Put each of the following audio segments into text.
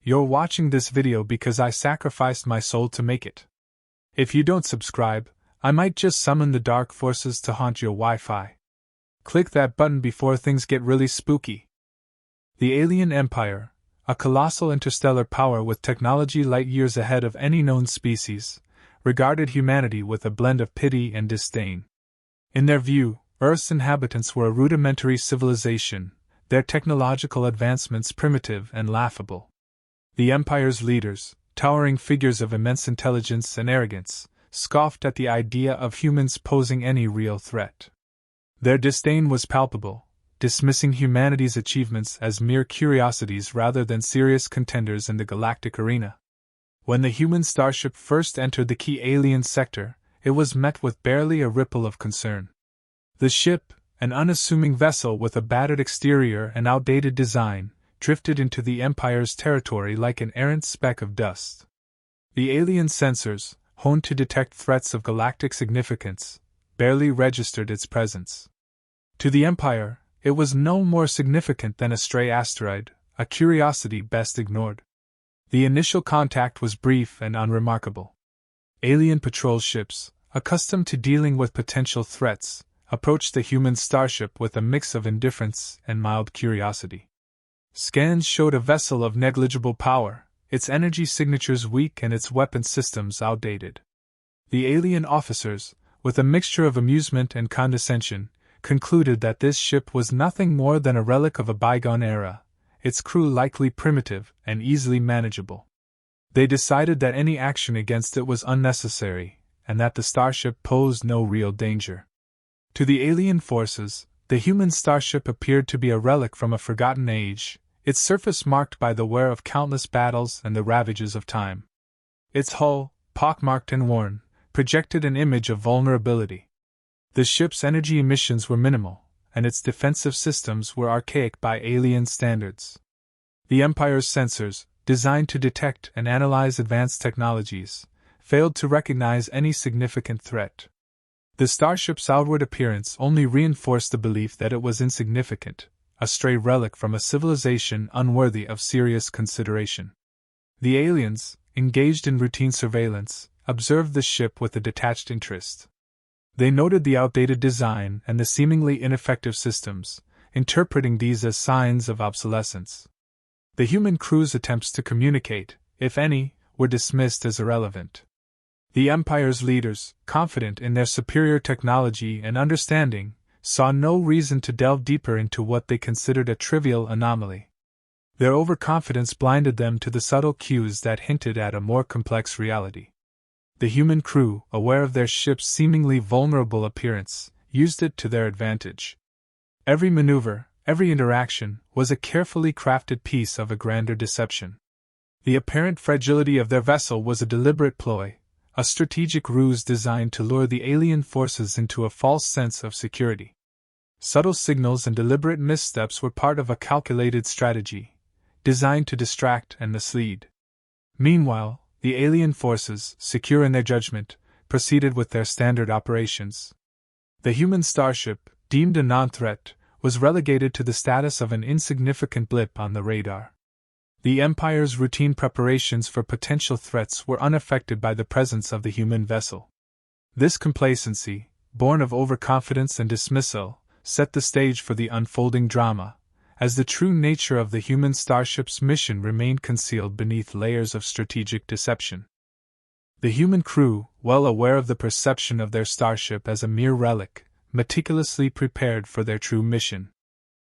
You're watching this video because I sacrificed my soul to make it. If you don't subscribe, I might just summon the dark forces to haunt your Wi-Fi. Click that button before things get really spooky. The Alien Empire, a colossal interstellar power with technology light years ahead of any known species, regarded humanity with a blend of pity and disdain. In their view, Earth's inhabitants were a rudimentary civilization, their technological advancements primitive and laughable. The Empire's leaders, towering figures of immense intelligence and arrogance, scoffed at the idea of humans posing any real threat. Their disdain was palpable, dismissing humanity's achievements as mere curiosities rather than serious contenders in the galactic arena. When the human starship first entered the key alien sector, it was met with barely a ripple of concern. The ship, an unassuming vessel with a battered exterior and outdated design, drifted into the Empire's territory like an errant speck of dust. The alien sensors, honed to detect threats of galactic significance, barely registered its presence. To the Empire, it was no more significant than a stray asteroid, a curiosity best ignored. The initial contact was brief and unremarkable. Alien patrol ships, accustomed to dealing with potential threats, approached the human starship with a mix of indifference and mild curiosity. Scans showed a vessel of negligible power, its energy signatures weak and its weapon systems outdated. The alien officers, with a mixture of amusement and condescension, concluded that this ship was nothing more than a relic of a bygone era, its crew likely primitive and easily manageable. They decided that any action against it was unnecessary, and that the starship posed no real danger. To the alien forces, the human starship appeared to be a relic from a forgotten age, its surface marked by the wear of countless battles and the ravages of time. Its hull, pockmarked and worn, projected an image of vulnerability. The ship's energy emissions were minimal, and its defensive systems were archaic by alien standards. The Empire's sensors, designed to detect and analyze advanced technologies, failed to recognize any significant threat. The starship's outward appearance only reinforced the belief that it was insignificant, a stray relic from a civilization unworthy of serious consideration. The aliens, engaged in routine surveillance, observed the ship with a detached interest. They noted the outdated design and the seemingly ineffective systems, interpreting these as signs of obsolescence. The human crew's attempts to communicate, if any, were dismissed as irrelevant. The Empire's leaders, confident in their superior technology and understanding, saw no reason to delve deeper into what they considered a trivial anomaly. Their overconfidence blinded them to the subtle cues that hinted at a more complex reality. The human crew, aware of their ship's seemingly vulnerable appearance, used it to their advantage. Every maneuver, every interaction, was a carefully crafted piece of a grander deception. The apparent fragility of their vessel was a deliberate ploy, a strategic ruse designed to lure the alien forces into a false sense of security. Subtle signals and deliberate missteps were part of a calculated strategy, designed to distract and mislead. Meanwhile, the alien forces, secure in their judgment, proceeded with their standard operations. The human starship, deemed a non-threat, was relegated to the status of an insignificant blip on the radar. The Empire's routine preparations for potential threats were unaffected by the presence of the human vessel. This complacency, born of overconfidence and dismissal, set the stage for the unfolding drama, as the true nature of the human starship's mission remained concealed beneath layers of strategic deception. The human crew, well aware of the perception of their starship as a mere relic, meticulously prepared for their true mission.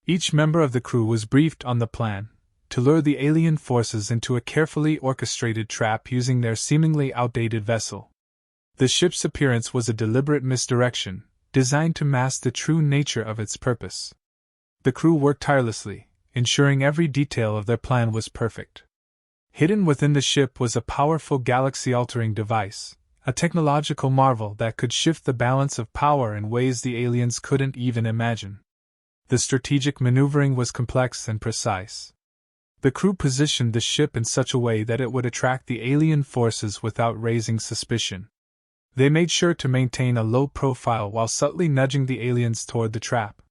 Each member of the crew was briefed on the plan, to lure the alien forces into a carefully orchestrated trap using their seemingly outdated vessel. The ship's appearance was a deliberate misdirection, designed to mask the true nature of its purpose. The crew worked tirelessly, ensuring every detail of their plan was perfect. Hidden within the ship was a powerful galaxy-altering device, a technological marvel that could shift the balance of power in ways the aliens couldn't even imagine. The strategic maneuvering was complex and precise. The crew positioned the ship in such a way that it would attract the alien forces without raising suspicion. They made sure to maintain a low profile while subtly nudging the aliens toward the trap.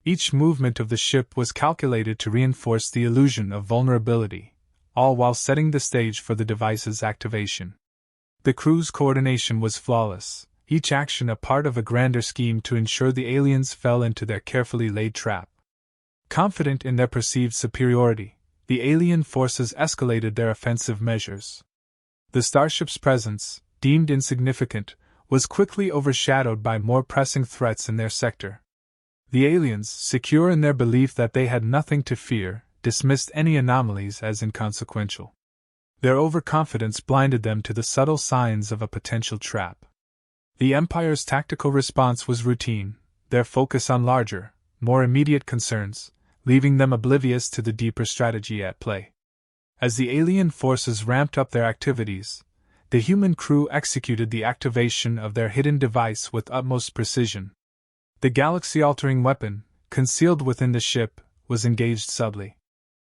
Each movement of the ship was calculated to reinforce the illusion of vulnerability, all while setting the stage for the device's activation. The crew's coordination was flawless, each action a part of a grander scheme to ensure the aliens fell into their carefully laid trap. Confident in their perceived superiority, the alien forces escalated their offensive measures. The Starship's presence, deemed insignificant, was quickly overshadowed by more pressing threats in their sector. The aliens, secure in their belief that they had nothing to fear, dismissed any anomalies as inconsequential. Their overconfidence blinded them to the subtle signs of a potential trap. The Empire's tactical response was routine, their focus on larger, more immediate concerns, leaving them oblivious to the deeper strategy at play. As the alien forces ramped up their activities, the human crew executed the activation of their hidden device with utmost precision. The galaxy-altering weapon, concealed within the ship, was engaged subtly.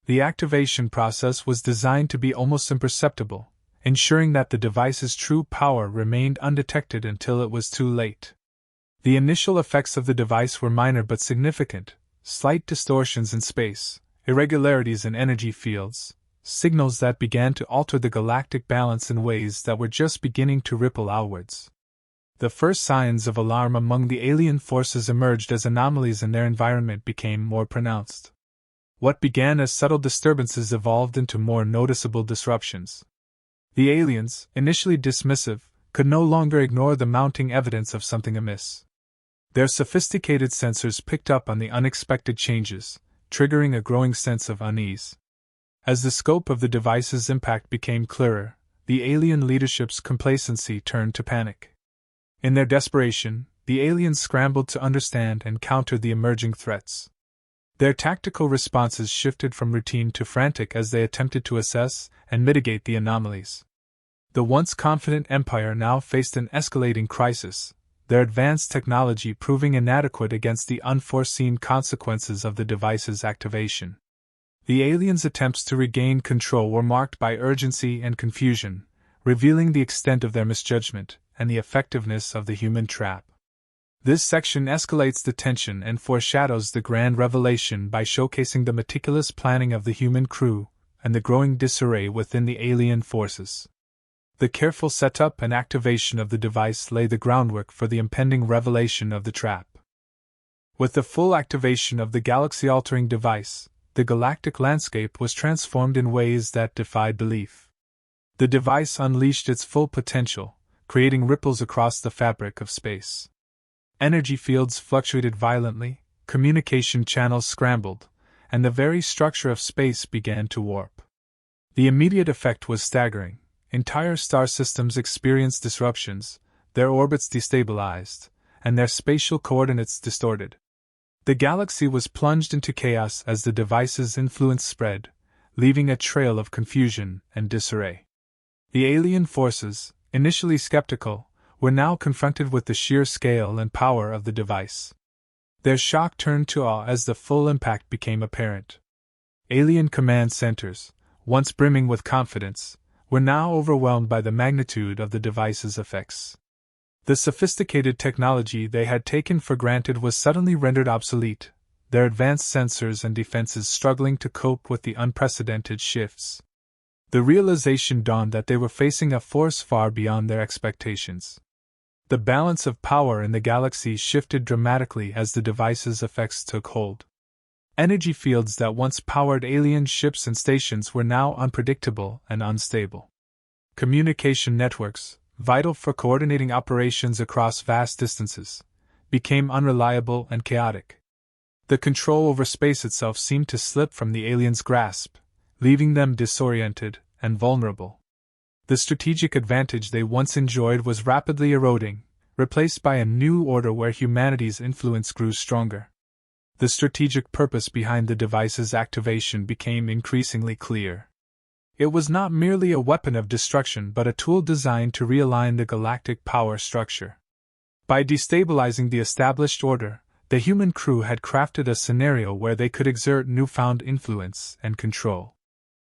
The activation process was designed to be almost imperceptible, ensuring that the device's true power remained undetected until it was too late. The initial effects of the device were minor but significant: slight distortions in space, irregularities in energy fields, signals that began to alter the galactic balance in ways that were just beginning to ripple outwards. The first signs of alarm among the alien forces emerged as anomalies in their environment became more pronounced. What began as subtle disturbances evolved into more noticeable disruptions. The aliens, initially dismissive, could no longer ignore the mounting evidence of something amiss. Their sophisticated sensors picked up on the unexpected changes, triggering a growing sense of unease. As the scope of the device's impact became clearer, the alien leadership's complacency turned to panic. In their desperation, the aliens scrambled to understand and counter the emerging threats. Their tactical responses shifted from routine to frantic as they attempted to assess and mitigate the anomalies. The once confident Empire now faced an escalating crisis, their advanced technology proving inadequate against the unforeseen consequences of the device's activation. The aliens' attempts to regain control were marked by urgency and confusion, revealing the extent of their misjudgment and the effectiveness of the human trap. This section escalates the tension and foreshadows the grand revelation by showcasing the meticulous planning of the human crew and the growing disarray within the alien forces. The careful setup and activation of the device lay the groundwork for the impending revelation of the trap. With the full activation of the galaxy-altering device, the galactic landscape was transformed in ways that defied belief. The device unleashed its full potential, creating ripples across the fabric of space. Energy fields fluctuated violently, communication channels scrambled, and the very structure of space began to warp. The immediate effect was staggering. Entire star systems experienced disruptions, their orbits destabilized, and their spatial coordinates distorted. The galaxy was plunged into chaos as the device's influence spread, leaving a trail of confusion and disarray. The alien forces, initially skeptical, were now confronted with the sheer scale and power of the device. Their shock turned to awe as the full impact became apparent. Alien command centers, once brimming with confidence, were now overwhelmed by the magnitude of the device's effects. The sophisticated technology they had taken for granted was suddenly rendered obsolete, their advanced sensors and defenses struggling to cope with the unprecedented shifts. The realization dawned that they were facing a force far beyond their expectations. The balance of power in the galaxy shifted dramatically as the device's effects took hold. Energy fields that once powered alien ships and stations were now unpredictable and unstable. Communication networks, vital for coordinating operations across vast distances, became unreliable and chaotic. The control over space itself seemed to slip from the aliens' grasp, leaving them disoriented and vulnerable. The strategic advantage they once enjoyed was rapidly eroding, replaced by a new order where humanity's influence grew stronger. The strategic purpose behind the device's activation became increasingly clear. It was not merely a weapon of destruction but a tool designed to realign the galactic power structure. By destabilizing the established order, the human crew had crafted a scenario where they could exert newfound influence and control.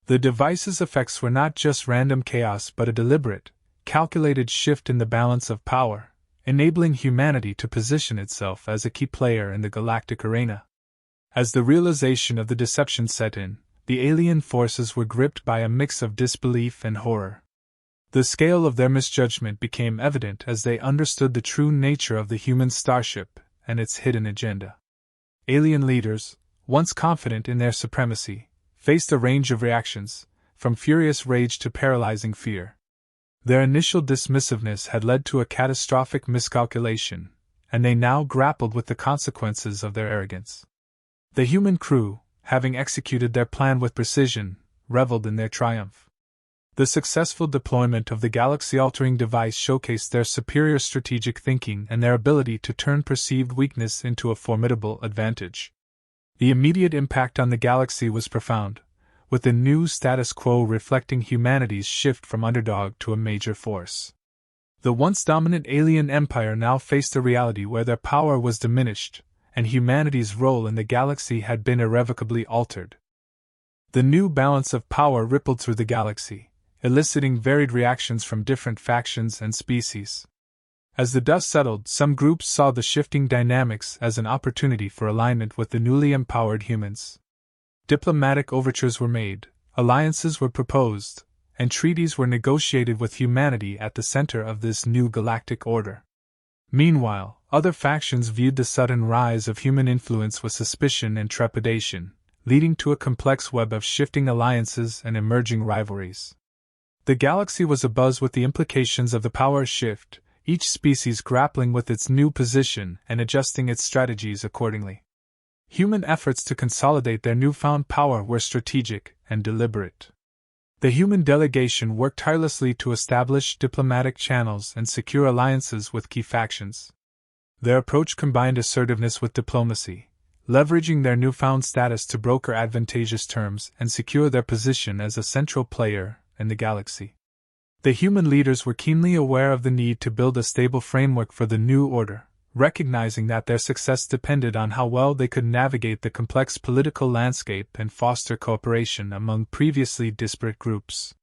The device's effects were not just random chaos but a deliberate, calculated shift in the balance of power, enabling humanity to position itself as a key player in the galactic arena. As the realization of the deception set in, the alien forces were gripped by a mix of disbelief and horror. The scale of their misjudgment became evident as they understood the true nature of the human starship and its hidden agenda. Alien leaders, once confident in their supremacy, faced a range of reactions, from furious rage to paralyzing fear. Their initial dismissiveness had led to a catastrophic miscalculation, and they now grappled with the consequences of their arrogance. The human crew, having executed their plan with precision, reveled in their triumph. The successful deployment of the galaxy-altering device showcased their superior strategic thinking and their ability to turn perceived weakness into a formidable advantage. The immediate impact on the galaxy was profound, with the new status quo reflecting humanity's shift from underdog to a major force. The once dominant alien empire now faced a reality where their power was diminished, and humanity's role in the galaxy had been irrevocably altered. The new balance of power rippled through the galaxy, eliciting varied reactions from different factions and species. As the dust settled, some groups saw the shifting dynamics as an opportunity for alignment with the newly empowered humans. Diplomatic overtures were made, alliances were proposed, and treaties were negotiated with humanity at the center of this new galactic order. Meanwhile, other factions viewed the sudden rise of human influence with suspicion and trepidation, leading to a complex web of shifting alliances and emerging rivalries. The galaxy was abuzz with the implications of the power shift, each species grappling with its new position and adjusting its strategies accordingly. Human efforts to consolidate their newfound power were strategic and deliberate. The human delegation worked tirelessly to establish diplomatic channels and secure alliances with key factions. Their approach combined assertiveness with diplomacy, leveraging their newfound status to broker advantageous terms and secure their position as a central player in the galaxy. The human leaders were keenly aware of the need to build a stable framework for the new order, recognizing that their success depended on how well they could navigate the complex political landscape and foster cooperation among previously disparate groups.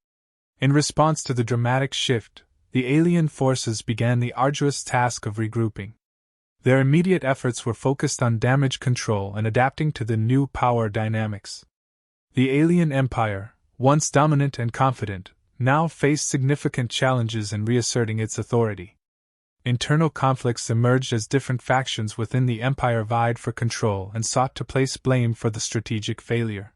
In response to the dramatic shift, the alien forces began the arduous task of regrouping. Their immediate efforts were focused on damage control and adapting to the new power dynamics. The alien empire, once dominant and confident, now faced significant challenges in reasserting its authority. Internal conflicts emerged as different factions within the empire vied for control and sought to place blame for the strategic failure.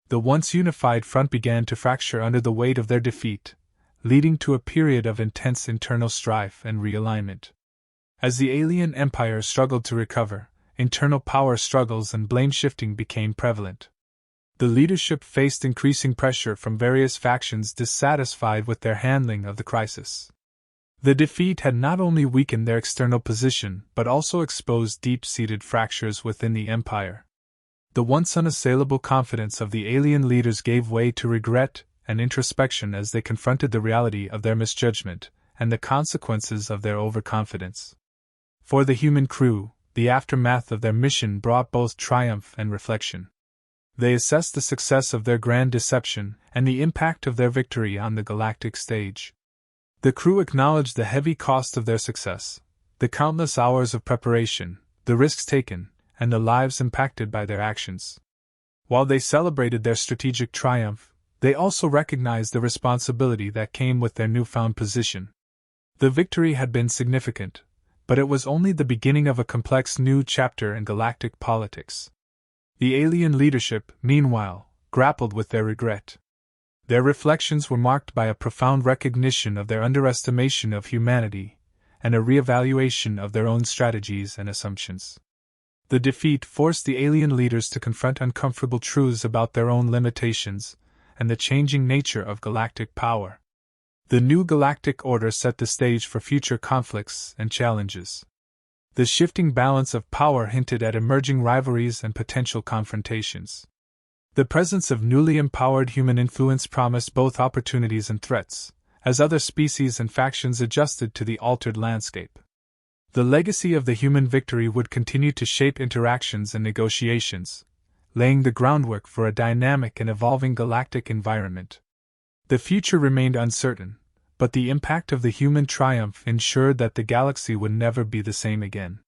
The once unified front began to fracture under the weight of their defeat, leading to a period of intense internal strife and realignment. As the alien empire struggled to recover, internal power struggles and blame shifting became prevalent. The leadership faced increasing pressure from various factions dissatisfied with their handling of the crisis. The defeat had not only weakened their external position but also exposed deep-seated fractures within the empire. The once unassailable confidence of the alien leaders gave way to regret and introspection as they confronted the reality of their misjudgment and the consequences of their overconfidence. For the human crew, the aftermath of their mission brought both triumph and reflection. They assessed the success of their grand deception and the impact of their victory on the galactic stage. The crew acknowledged the heavy cost of their success, the countless hours of preparation, the risks taken, and the lives impacted by their actions. While they celebrated their strategic triumph, they also recognized the responsibility that came with their newfound position. The victory had been significant, but it was only the beginning of a complex new chapter in galactic politics. The alien leadership, meanwhile, grappled with their regret. Their reflections were marked by a profound recognition of their underestimation of humanity, and a reevaluation of their own strategies and assumptions. The defeat forced the alien leaders to confront uncomfortable truths about their own limitations and the changing nature of galactic power. The new galactic order set the stage for future conflicts and challenges. The shifting balance of power hinted at emerging rivalries and potential confrontations. The presence of newly empowered human influence promised both opportunities and threats, as other species and factions adjusted to the altered landscape. The legacy of the human victory would continue to shape interactions and negotiations, laying the groundwork for a dynamic and evolving galactic environment. The future remained uncertain, but the impact of the human triumph ensured that the galaxy would never be the same again.